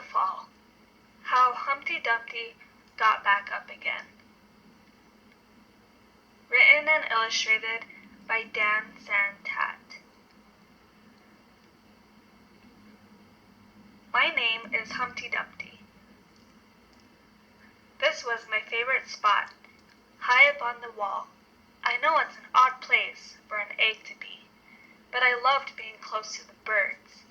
the Fall, How Humpty Dumpty Got Back Up Again. Written and illustrated by Santat. My name is Humpty Dumpty. This was my favorite spot, high up on the wall. I know it's an odd place for an egg to be, but I loved being close to the birds.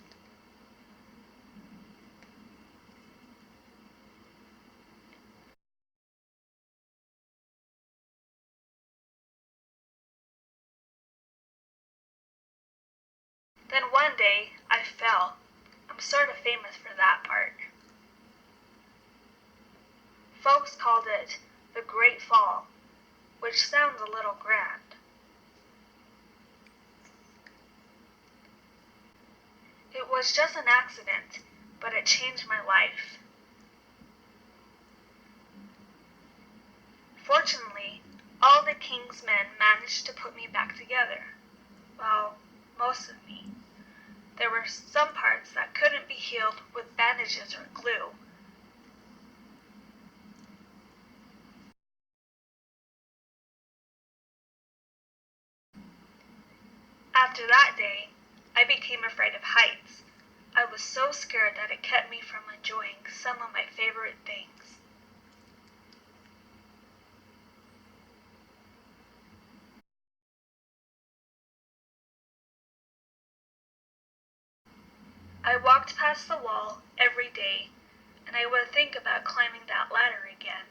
Then one day, I fell. I'm sort of famous for that part. Folks called it the Great Fall, which sounds a little grand. It was just an accident, but it changed my life. Fortunately, all the king's men managed to put me back together. Well, most of me. There were some parts that couldn't be healed with bandages or glue. After that day, I became afraid of heights. I was so scared that it kept me from enjoying some of my favorite things. I walked past the wall every day, and I would think about climbing that ladder again.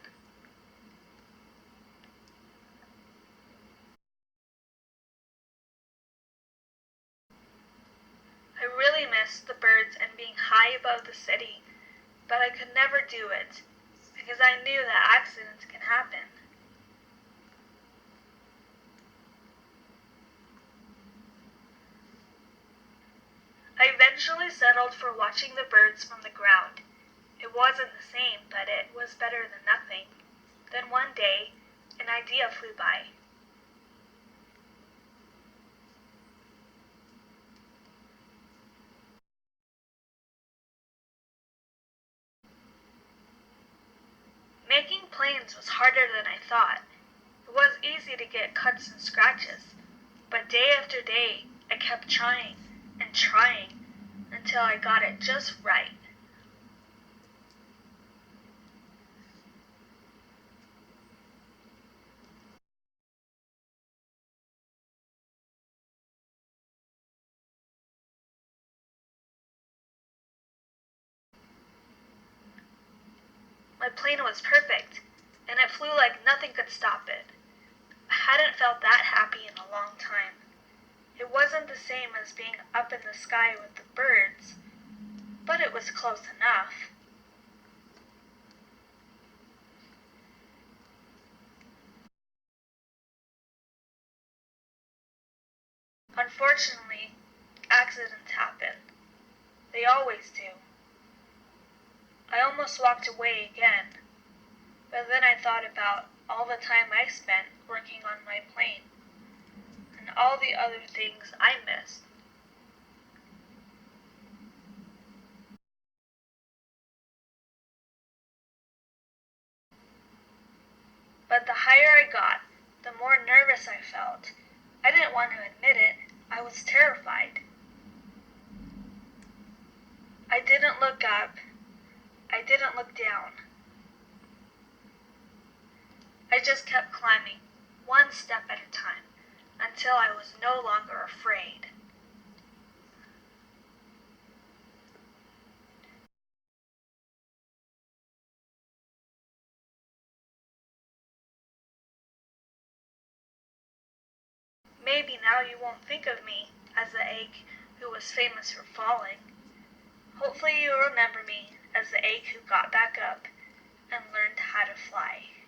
I really missed the birds and being high above the city, but I could never do it because I knew that accidents can happen. I eventually settled for watching the birds from the ground. It wasn't the same, but it was better than nothing. Then one day, an idea flew by. Making planes was harder than I thought. It was easy to get cuts and scratches, but day after day, I kept trying and trying until I got it just right. My plane was perfect, and it flew like nothing could stop it. I hadn't felt that happy in a long time. It wasn't the same as being up in the sky with the birds, but it was close enough. Unfortunately, accidents happen. They always do. I almost walked away again, but then I thought about all the time I spent working on my plane and all the other things I missed. But the higher I got, the more nervous I felt. I didn't want to admit it. I was terrified. I didn't look up. I didn't look down. I just kept climbing, one step at a time, until I was no longer afraid. Maybe now you won't think of me as the egg who was famous for falling. Hopefully you'll remember me as the egg who got back up and learned how to fly.